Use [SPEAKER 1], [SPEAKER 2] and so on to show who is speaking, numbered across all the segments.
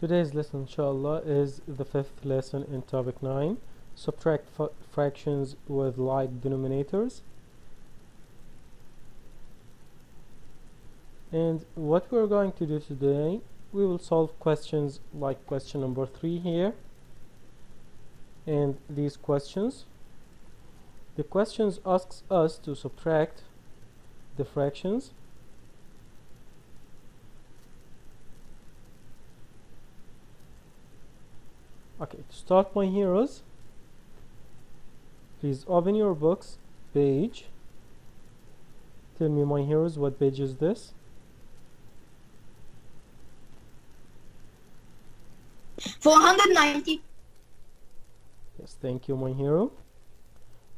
[SPEAKER 1] Today's lesson, inshallah, is the fifth lesson in topic 9. Subtract fractions with like denominators. And what we're going to do today, we will solve questions like question number 3 here. And these questions. The questions asks us to subtract the fractions. Okay, to start, my heroes, please open your books page. Tell me, my heroes, what page is this?
[SPEAKER 2] 490.
[SPEAKER 1] Yes, thank you, my hero.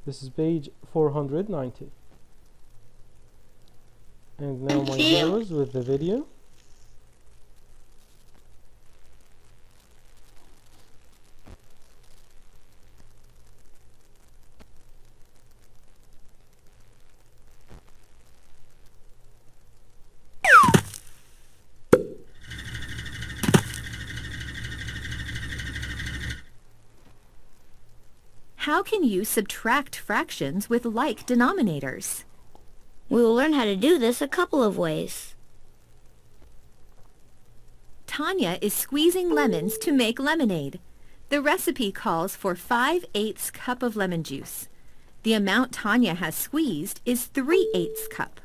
[SPEAKER 1] This is page 490. And now, my heroes, with the video.
[SPEAKER 3] How can you subtract fractions with like denominators?
[SPEAKER 2] We will learn how to do this a couple of ways.
[SPEAKER 3] Tanya is squeezing lemons to make lemonade. The recipe calls for 5/8 cup of lemon juice. The amount Tanya has squeezed is 3/8 cup.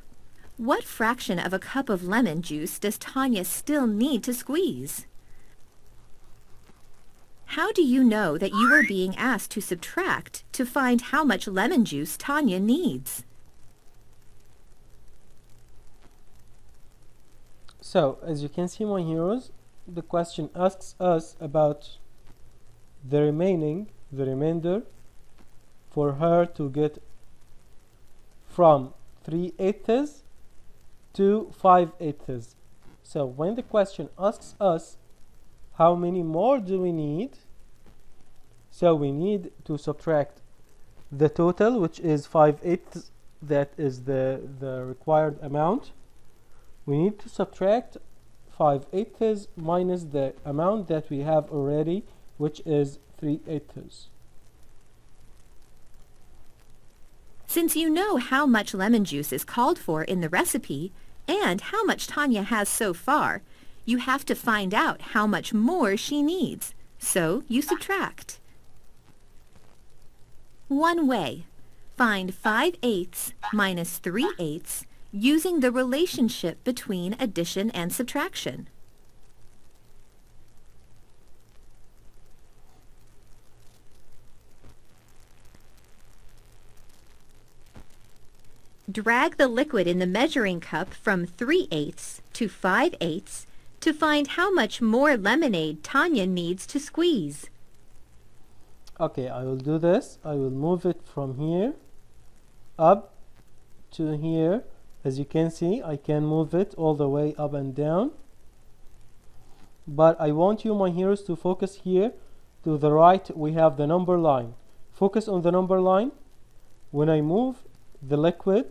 [SPEAKER 3] What fraction of a cup of lemon juice does Tanya still need to squeeze? How do you know that you are being asked to subtract to find how much lemon juice Tanya needs?
[SPEAKER 1] So, as you can see, my heroes, the question asks us about the remainder for her to get from 3/8 to 5/8. So, when the question asks us how many more do we need, so we need to subtract the total, which is 5/8, that is the required amount. We need to subtract 5/8 minus the amount that we have already, which is 3/8.
[SPEAKER 3] Since you know how much lemon juice is called for in the recipe and how much Tanya has so far, you have to find out how much more she needs. So you subtract. One way. Find 5/8 minus 3/8 using the relationship between addition and subtraction. Drag the liquid in the measuring cup from 3/8 to 5/8 to find how much more lemonade Tanya needs to squeeze.
[SPEAKER 1] Okay, I will do this. I will move it from here up to here. As you can see, I can move it all the way up and down. But I want you, my heroes, to focus here to the right. We have the number line. Focus on the number line. When I move the liquid,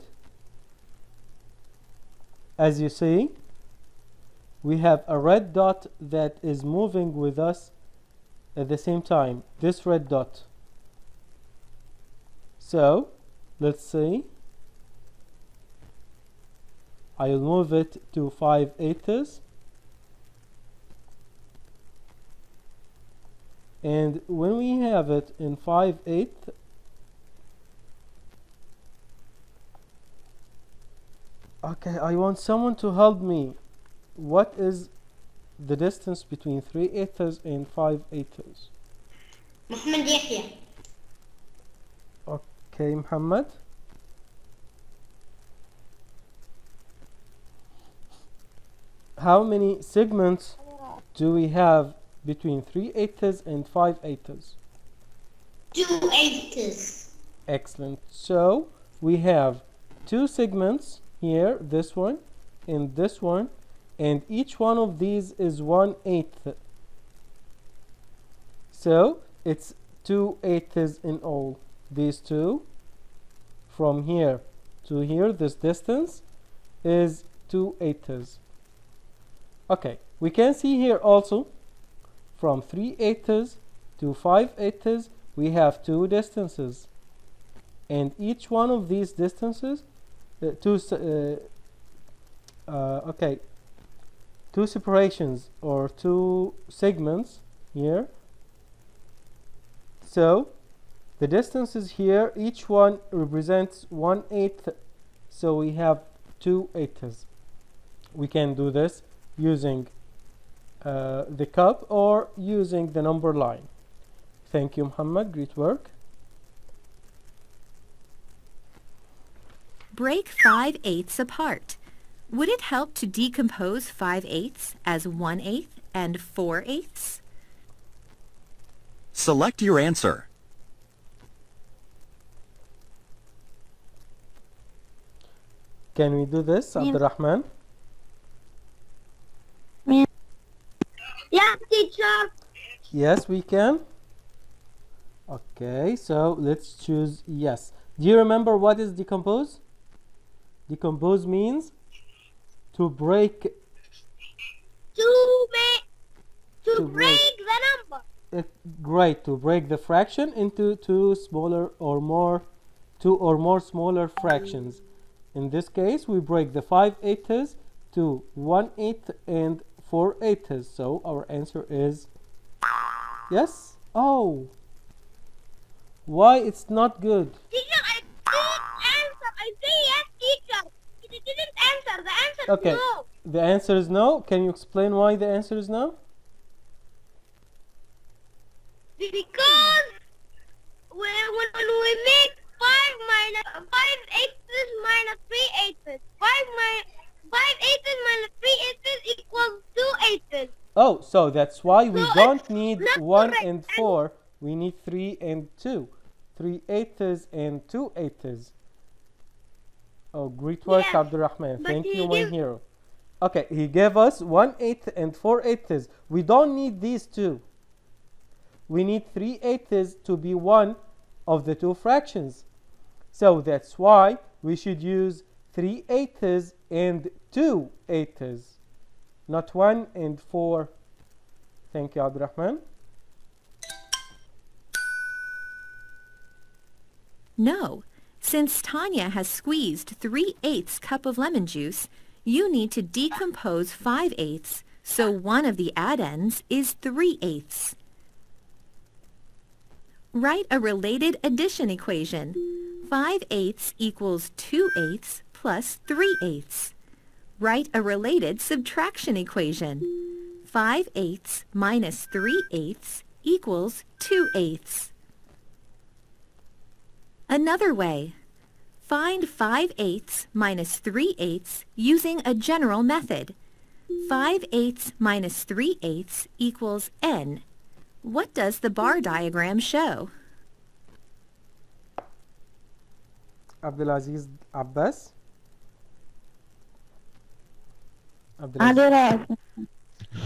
[SPEAKER 1] as you see, we have a red dot that is moving with us at the same time, this red dot. So let's see, I'll move it to 5/8, and when we have it in 5/8, okay, I want someone to help me. What is the distance between 3/8 and 5/8?
[SPEAKER 2] Muhammad Yahya.
[SPEAKER 1] Okay, Muhammad. How many segments do we have between 3/8 and 5/8?
[SPEAKER 2] 2/8.
[SPEAKER 1] Excellent. So we have two segments here, this one and this one, and each one of these is 1/8. So it's 2/8 in all. These two, from here to here, this distance is 2/8. Okay, we can see here also from 3/8 to 5/8 we have two distances, and each one of these distances two separations or two segments here. So the distances here, each one represents 1/8, so we have 2/8. We can do this using the cup or using the number line. Thank you, Muhammad. Great work.
[SPEAKER 3] Break 5/8 apart. Would it help to decompose 5/8 as 1/8 and 4/8?
[SPEAKER 4] Select your answer.
[SPEAKER 1] Can we do this, Abdurrahman?
[SPEAKER 5] Yeah, teacher.
[SPEAKER 1] Yes, we can. Okay, so let's choose yes. Do you remember what is decompose? Decompose means to break.
[SPEAKER 5] To break the number.
[SPEAKER 1] Great, to break the fraction into two or more smaller fractions. In this case, we break the 5/8 to 1/8 and 4/8. So our answer is yes. Oh, why it's not good?
[SPEAKER 5] Teacher, I didn't answer. I say yes, teacher. It didn't answer. The answer
[SPEAKER 1] Okay,
[SPEAKER 5] is no.
[SPEAKER 1] the answer is no. Can you explain why the answer is no?
[SPEAKER 5] Because when we make 5/8 minus 3/8, 5/8 minus 3/8 equals 2/8.
[SPEAKER 1] Oh, so that's why we
[SPEAKER 5] So
[SPEAKER 1] don't
[SPEAKER 5] it's
[SPEAKER 1] need
[SPEAKER 5] not
[SPEAKER 1] 1
[SPEAKER 5] correct.
[SPEAKER 1] and 4. We need 3 and 2. 3/8 and 2/8. Oh, great work,
[SPEAKER 5] Yes,
[SPEAKER 1] Abdurrahman.
[SPEAKER 5] but
[SPEAKER 1] Thank
[SPEAKER 5] he
[SPEAKER 1] you, my
[SPEAKER 5] gives-
[SPEAKER 1] hero. Okay, he gave us 1/8 and 4/8. We don't need these two. We need 3/8 to be one of the two fractions. So that's why we should use 3/8 and 2/8, not 1 and 4. Thank you, Abdurrahman.
[SPEAKER 3] No. Since Tanya has squeezed 3/8 cup of lemon juice, you need to decompose 5/8, so one of the addends is 3/8. Write a related addition equation. 5/8 equals 2/8 plus 3/8. Write a related subtraction equation. 5/8 minus 3/8 equals 2/8. Another way. Find 5/8 minus 3/8 using a general method. 5/8 minus 3/8 equals n. What does the bar diagram show?
[SPEAKER 1] Abdulaziz Abbas. Abdulaziz.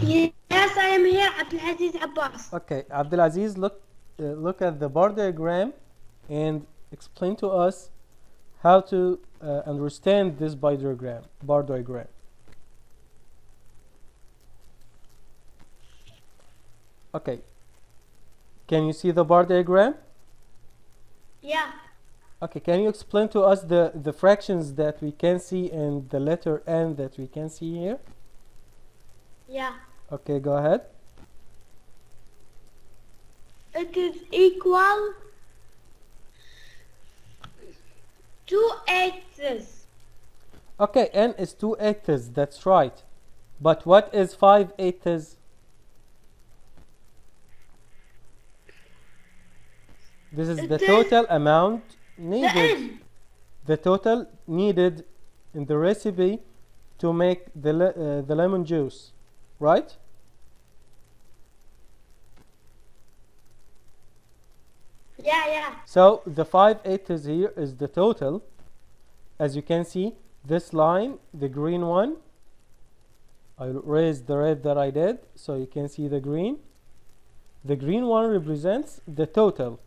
[SPEAKER 5] Yes, I am here, Abdulaziz Abbas.
[SPEAKER 1] Okay, Abdulaziz, look at the bar diagram and explain to us how to understand this bar diagram. Okay, can you see the bar diagram?
[SPEAKER 5] Yeah.
[SPEAKER 1] Okay, can you explain to us the fractions that we can see and the letter n that we can see here?
[SPEAKER 5] Yeah.
[SPEAKER 1] Okay, go ahead.
[SPEAKER 5] It is equal 2/8.
[SPEAKER 1] Okay, n is 2/8, that's right. But what is 5/8? This is the
[SPEAKER 5] It is
[SPEAKER 1] total amount
[SPEAKER 5] The
[SPEAKER 1] needed.
[SPEAKER 5] N.
[SPEAKER 1] The total needed in the recipe to make the lemon juice, right?
[SPEAKER 5] Yeah.
[SPEAKER 1] So the 5/8 here is the total. As you can see, this line, the green one, I'll raise the red that I did so you can see the green. The green one represents the total,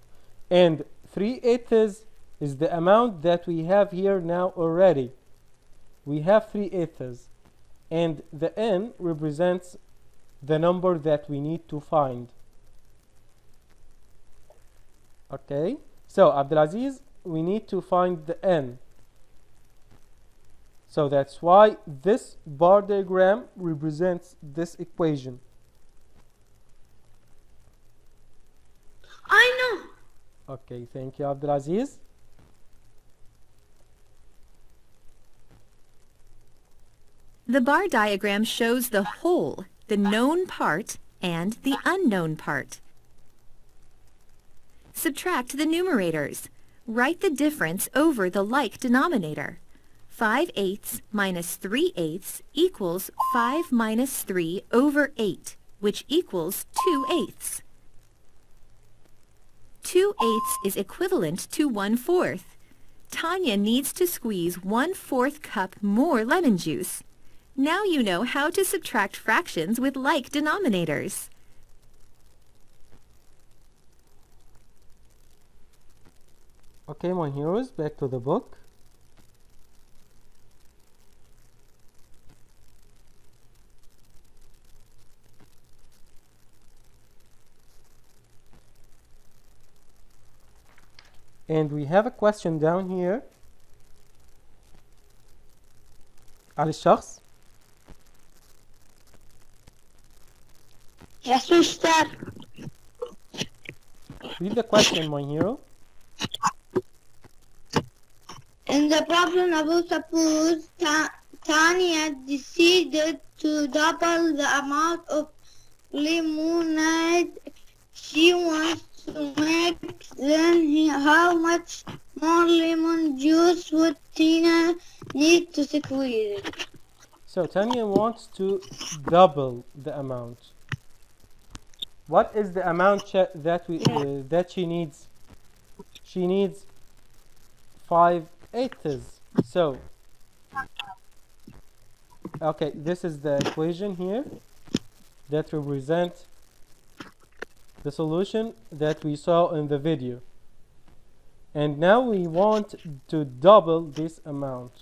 [SPEAKER 1] and 3/8 is the amount that we have here now already. We have 3/8, and the n represents the number that we need to find. Okay, so Abdulaziz, we need to find the n. So that's why this bar diagram represents this equation.
[SPEAKER 5] I know.
[SPEAKER 1] Okay, thank you, Abdulaziz.
[SPEAKER 3] The bar diagram shows the whole, the known part, and the unknown part. Subtract the numerators. Write the difference over the like denominator. 5/8 minus 3/8 equals 5 minus 3 over 8, which equals 2/8. 2/8 is equivalent to 1/4. Tanya needs to squeeze 1/4 cup more lemon juice. Now you know how to subtract fractions with like denominators.
[SPEAKER 1] Okay, my heroes, back to the book. And we have a question down here. على الشخص.
[SPEAKER 5] Yes, Mister.
[SPEAKER 1] Read the question, my hero.
[SPEAKER 5] In the problem above, suppose Tanya decided to double the amount of lemonade she wants to make. Then how much more lemon juice would Tina need to squeeze?
[SPEAKER 1] So Tanya wants to double the amount. What is the amount that she needs? She needs 5/8. So, okay, this is the equation here that represents the solution that we saw in the video. And now we want to double this amount.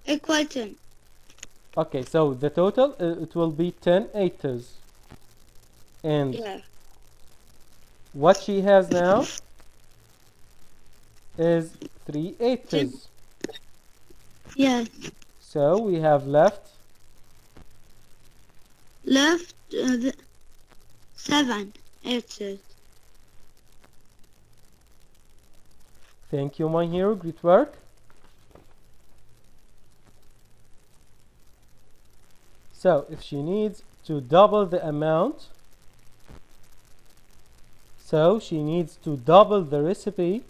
[SPEAKER 5] Equation.
[SPEAKER 1] Okay, so the total, it will be 10/8. And
[SPEAKER 5] Yeah.
[SPEAKER 1] what she has now is 3/8.
[SPEAKER 5] Yes.
[SPEAKER 1] So we have left
[SPEAKER 5] Left 7/8.
[SPEAKER 1] Thank you, my hero. Great work. So if she needs to double the amount, so she needs to double the recipe,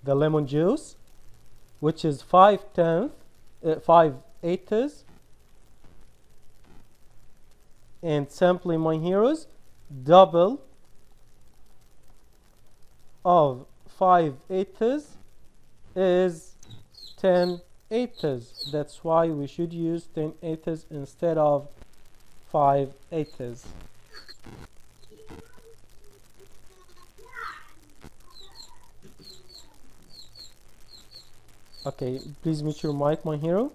[SPEAKER 1] the lemon juice, which is 5/8. And simply, my heroes, double of 5/8 is 10/8. That's why we should use 10/8 instead of 5/8. Okay, please mute your mic, my hero.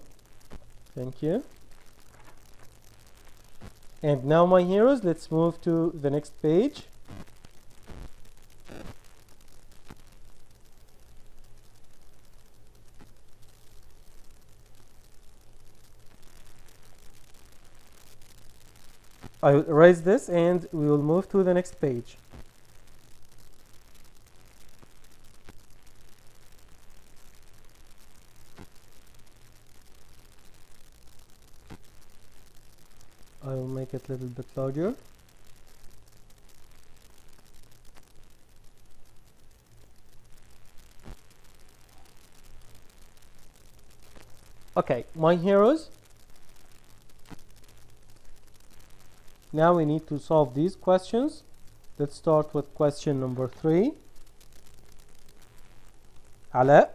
[SPEAKER 1] Thank you. And now, my heroes, let's move to the next page. I will erase this and we will move to the next page. I will make it a little bit larger. Okay, my heroes. Now we need to solve these questions. Let's start with question number 3. علاء.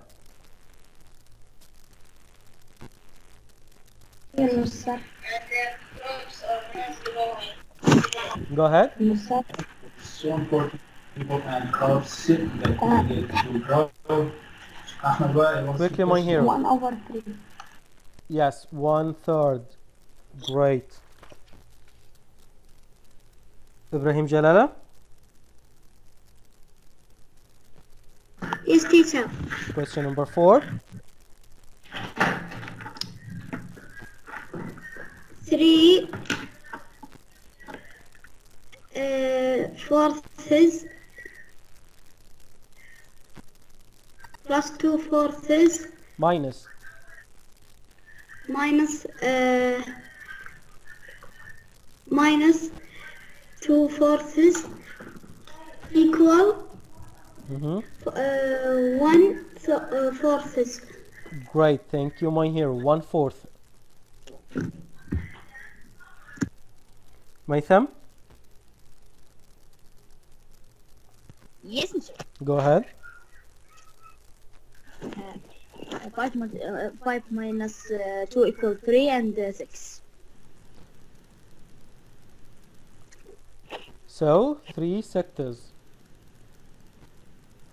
[SPEAKER 4] Yes, sir.
[SPEAKER 1] Go ahead.
[SPEAKER 4] Yes, sir.
[SPEAKER 6] So important people and crops that we get to grow.
[SPEAKER 1] Quickly, my hero.
[SPEAKER 4] 1/3.
[SPEAKER 1] Yes, 1/3. Great. Ibrahim Jalala.
[SPEAKER 5] Yes, teacher.
[SPEAKER 1] Question number 4.
[SPEAKER 5] 3 fourths plus 2/4
[SPEAKER 1] Minus.
[SPEAKER 5] minus minus 2/4 equal 1/4.
[SPEAKER 1] Great. Thank you, my hero. 1/4. Maitham,
[SPEAKER 2] Yes, sir.
[SPEAKER 1] go ahead.
[SPEAKER 2] 5 minus 2 equals 3 and 6.
[SPEAKER 1] So 3 sectors.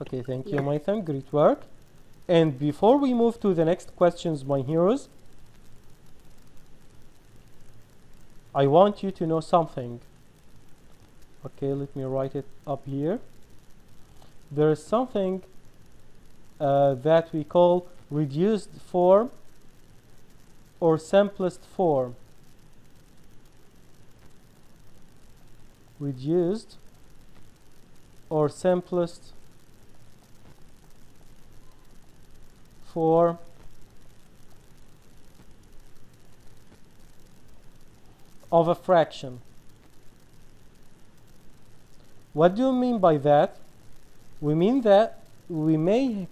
[SPEAKER 1] Okay, thank you,
[SPEAKER 2] Yeah.
[SPEAKER 1] Maitham. Great work. And before we move to the next questions, my heroes, I want you to know something. Okay, let me write it up here. There is something that we call reduced form or simplest form. Reduced or simplest form of a fraction. What do you mean by that? We mean that we may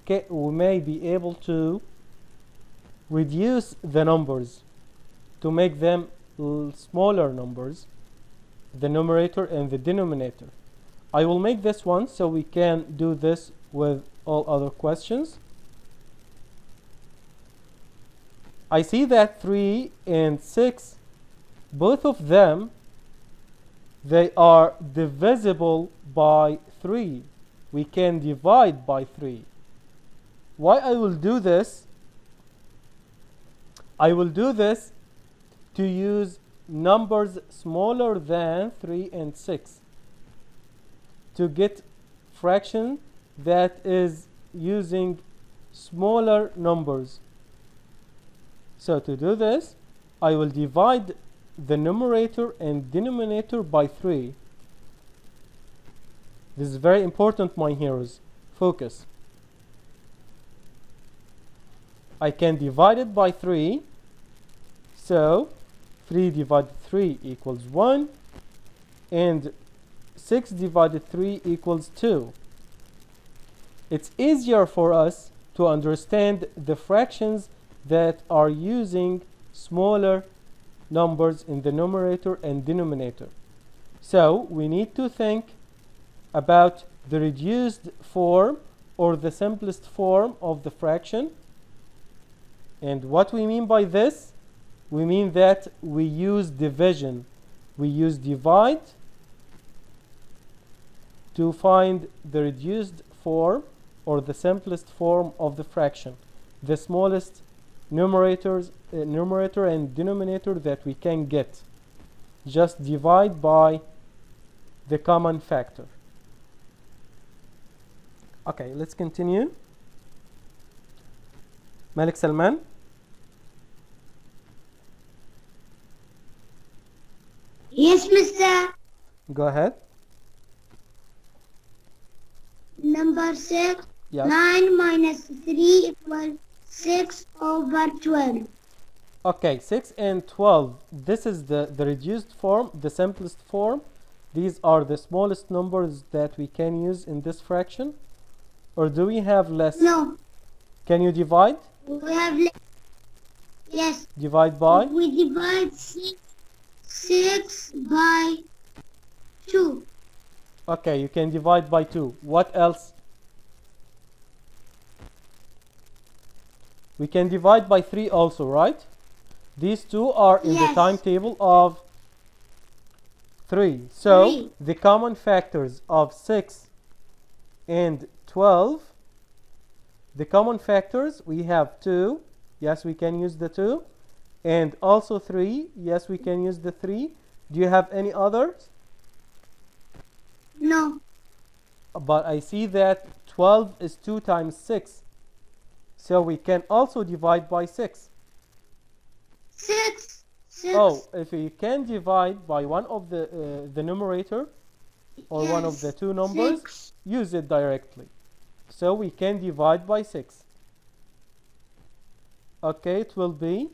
[SPEAKER 1] be able to reduce the numbers to make them smaller numbers, the numerator and the denominator. I will make this one so we can do this with all other questions. I see that 3 and 6, both of them, they are divisible by 3. We can divide by 3. Why I will do this? I will do this to use numbers smaller than 3 and 6 to get fraction that is using smaller numbers. So to do this, I will divide the numerator and denominator by 3. This is very important, my heroes. Focus. I can divide it by 3. So 3 divided 3 equals 1. And 6 divided 3 equals 2. It's easier for us to understand the fractions that are using smaller numbers in the numerator and denominator. So we need to think about the reduced form or the simplest form of the fraction. And what we mean by this, we mean that we use division. We use divide to find the reduced form or the simplest form of the fraction, the smallest numerator and denominator that we can get. Just divide by the common factor. Okay, let's continue. Malik Salman.
[SPEAKER 5] Yes, mister.
[SPEAKER 1] Go ahead.
[SPEAKER 5] Number 6.
[SPEAKER 1] Yes.
[SPEAKER 5] 9 minus 3 equals 6/12.
[SPEAKER 1] Okay, 6 and 12. This is the reduced form, the simplest form. These are the smallest numbers that we can use in this fraction. Or do we have less?
[SPEAKER 5] No,
[SPEAKER 1] Can you divide?
[SPEAKER 5] we have yes.
[SPEAKER 1] Divide by?
[SPEAKER 5] We divide 6 by 2.
[SPEAKER 1] Okay, you can divide by 2. What else? We can divide by 3 also, right? These two are in the
[SPEAKER 5] Yes.
[SPEAKER 1] timetable of 3. So
[SPEAKER 5] 3.
[SPEAKER 1] the common factors of 6 and 12, the common factors, we have 2. Yes, we can use the 2. And also 3. Yes, we can use the 3. Do you have any others?
[SPEAKER 5] No.
[SPEAKER 1] But I see that 12 is 2 times 6. So we can also divide by 6.
[SPEAKER 5] 6. 6.
[SPEAKER 1] Oh, if we can divide by one of the numerator or one of the two numbers,
[SPEAKER 5] 6.
[SPEAKER 1] use it directly. So we can divide by 6. Okay, it will be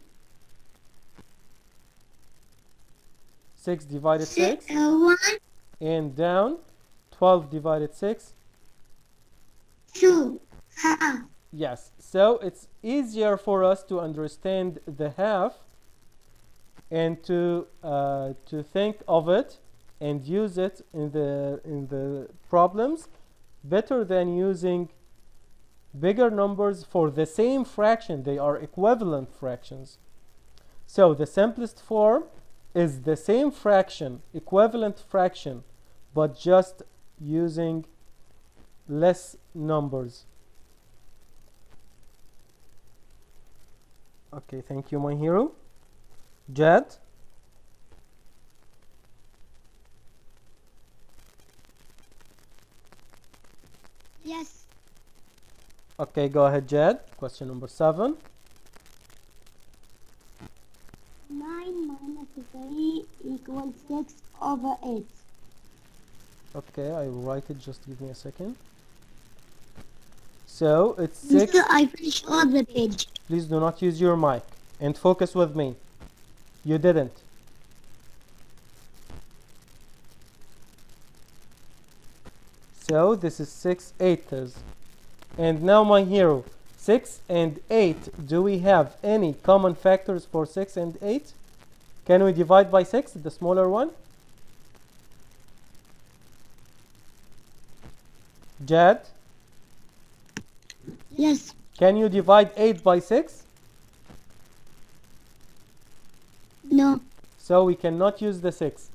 [SPEAKER 1] 6 divided 6.
[SPEAKER 5] 1,
[SPEAKER 1] And down 12 divided 6.
[SPEAKER 5] 2. Half.
[SPEAKER 1] Yes, so it's easier for us to understand the half and to think of it and use it in the problems better than using bigger numbers for the same fraction. They are equivalent fractions. So the simplest form is the same fraction, equivalent fraction, but just using less numbers. Okay, thank you, my hero. Jad?
[SPEAKER 5] Yes.
[SPEAKER 1] Okay, go ahead, Jad. Question number 7.
[SPEAKER 5] 9 minus 3 equals 6 over 8.
[SPEAKER 1] Okay, I will write it. Just give me a second. So it's 6.
[SPEAKER 5] Mister, I finished all the page.
[SPEAKER 1] Please do not use your mic and focus with me. You didn't. So this is 6/8. And now, my hero, 6 and 8. Do we have any common factors for 6 and 8? Can we divide by 6, the smaller one? Jad,
[SPEAKER 5] Yes.
[SPEAKER 1] can you divide 8 by 6?
[SPEAKER 5] No.
[SPEAKER 1] So we cannot use the 6.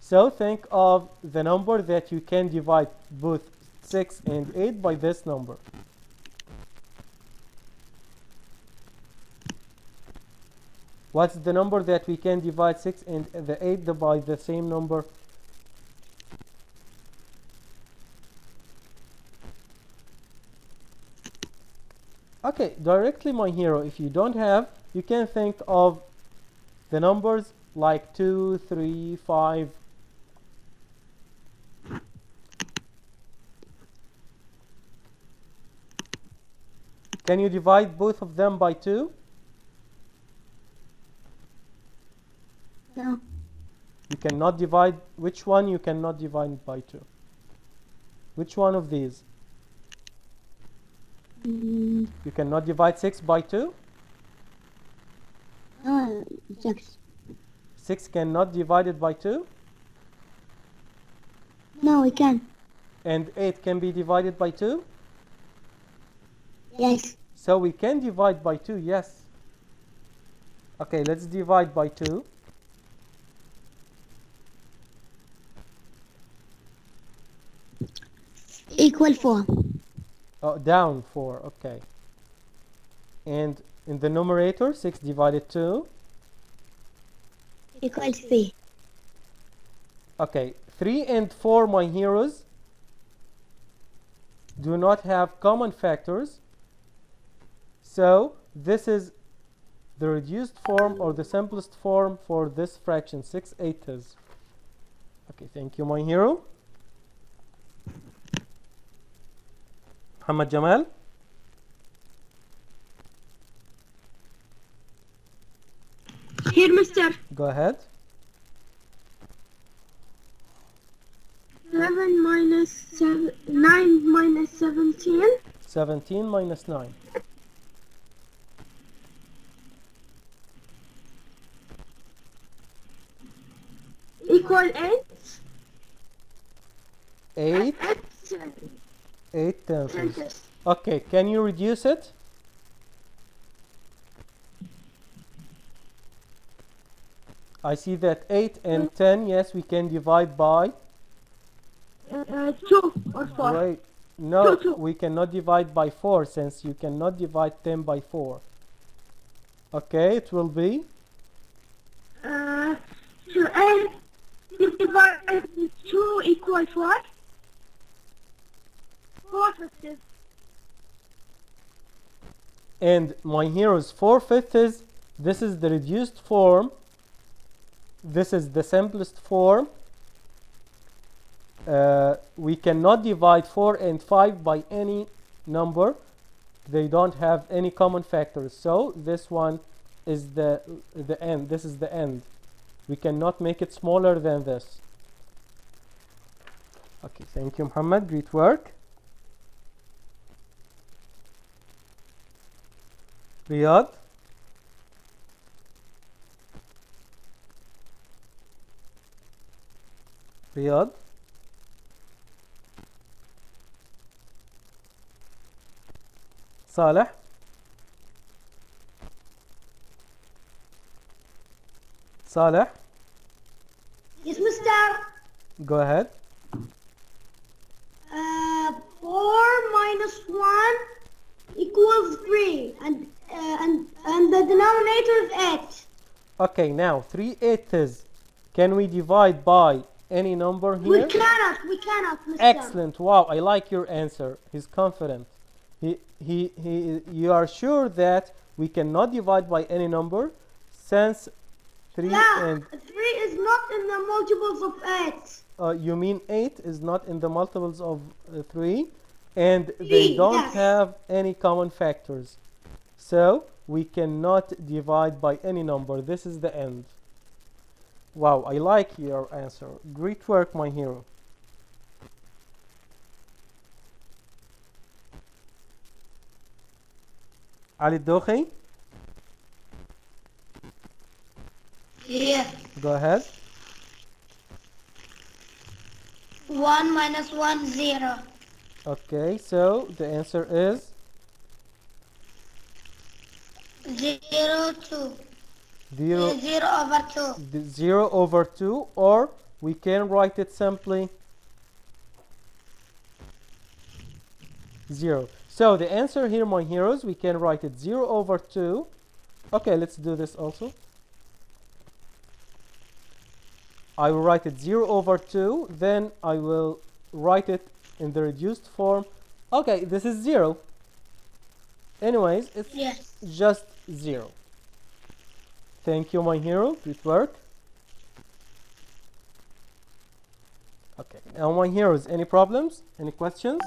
[SPEAKER 1] So think of the number that you can divide both 6 and 8 by this number. What's the number that we can divide 6 and the 8 by the same number? Okay, directly, my hero, if you don't have, you can think of the numbers like 2, 3, 5. Can you divide both of them by 2?
[SPEAKER 5] No.
[SPEAKER 1] You cannot divide. Which one you cannot divide by 2? Which one of these? You cannot divide 6 by 2?
[SPEAKER 5] No. 6.
[SPEAKER 1] 6 cannot divide it by 2?
[SPEAKER 5] No, we can.
[SPEAKER 1] And 8 can be divided by 2?
[SPEAKER 5] Yes.
[SPEAKER 1] So we can divide by 2, yes. Okay, let's divide by 2.
[SPEAKER 5] Equal 4.
[SPEAKER 1] Oh, down 4, okay. And in the numerator, 6 divided 2.
[SPEAKER 5] Equal 3.
[SPEAKER 1] Okay, 3 and 4, my heroes, do not have common factors. So this is the reduced form or the simplest form for this fraction, 6/8. Okay, thank you, my hero. Muhammad Jamal.
[SPEAKER 5] Here, mister.
[SPEAKER 1] Go ahead.
[SPEAKER 5] 11 minus 7, 9 minus 17.
[SPEAKER 1] 17 minus 9.
[SPEAKER 5] Equal 8.
[SPEAKER 1] 8. 8 tenths. Okay, can you reduce it? I see that 8 and 10, yes, we can divide by.
[SPEAKER 5] 2 or 4.
[SPEAKER 1] Wait, no,
[SPEAKER 5] Two.
[SPEAKER 1] we cannot divide by 4 since you cannot divide 10 by 4. Okay, it will be
[SPEAKER 5] and divide 2 equals what? 4/5.
[SPEAKER 1] And my heroes, 4/5, this is the reduced form. This is the simplest form. We cannot divide 4 and 5 by any number. They don't have any common factors. So this one is the end. This is the end. We cannot make it smaller than this. Okay, thank you, Muhammad. Great work. Riyadh. Riyadh. Saleh. Saleh.
[SPEAKER 5] Yes, mister.
[SPEAKER 1] Go ahead.
[SPEAKER 5] 4 minus 1 equals 3. And the denominator is 8.
[SPEAKER 1] Okay, now 3/8. Can we divide by any number here?
[SPEAKER 5] We cannot, mister.
[SPEAKER 1] Excellent. Wow, I like your answer. He's confident. You are sure that we cannot divide by any number since 3
[SPEAKER 5] Yeah,
[SPEAKER 1] and
[SPEAKER 5] 3 is not in the multiples of 8.
[SPEAKER 1] you mean 8 is not in the multiples of 3, and they don't
[SPEAKER 5] yes.
[SPEAKER 1] have any common factors. So we cannot divide by any number. This is the end. Wow, I like your answer. Great work, my hero. Ali Dokhi,
[SPEAKER 5] Yeah.
[SPEAKER 1] go ahead.
[SPEAKER 5] 1 minus 1, 0.
[SPEAKER 1] Okay, so the answer is
[SPEAKER 5] 0, 2.
[SPEAKER 1] 0,
[SPEAKER 5] 0 over 2.
[SPEAKER 1] 0 over 2, or we can write it simply 0. So the answer here, my heroes, we can write it 0 over 2. Okay, let's do this also. I will write it 0 over 2, then I will write it in the reduced form. Okay, this is 0. Anyways, it's
[SPEAKER 5] Yes.
[SPEAKER 1] just 0. Thank you, my hero. Good work. Okay, now my heroes, any problems? Any questions?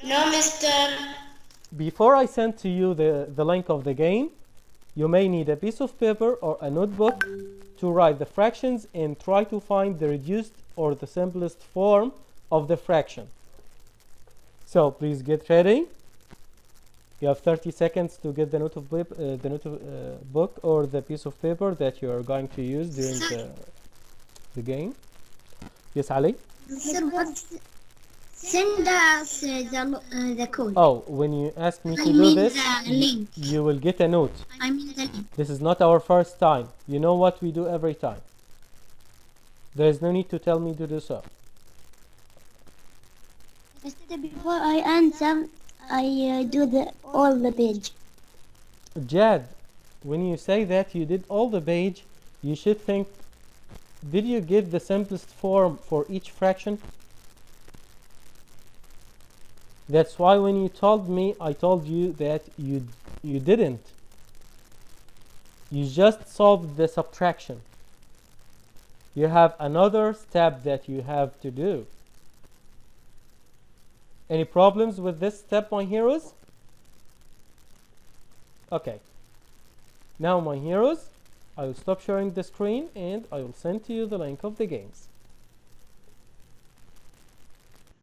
[SPEAKER 5] No, mister.
[SPEAKER 1] Before I send to you the link of the game, you may need a piece of paper or a notebook to write the fractions and try to find the reduced or the simplest form of the fraction. So please get ready. You have 30 seconds to get the book or the piece of paper that you are going to use during the game. Yes, Ali?
[SPEAKER 5] Send us the code.
[SPEAKER 1] Oh, when you ask me to
[SPEAKER 5] I
[SPEAKER 1] do
[SPEAKER 5] mean
[SPEAKER 1] this,
[SPEAKER 5] the link.
[SPEAKER 1] you will get a note.
[SPEAKER 5] I mean the link.
[SPEAKER 1] This is not our first time. You know what we do every time. There is no need to tell me to do so.
[SPEAKER 5] Before I answer, I do all the page.
[SPEAKER 1] Jad, when you say that you did all the page, you should think, did you give the simplest form for each fraction? That's why when you told me, I told you that you didn't. You just solved the subtraction. You have another step that you have to do. Any problems with this step, my heroes? Okay. Now, my heroes, I will stop sharing the screen and I will send to you the link of the games.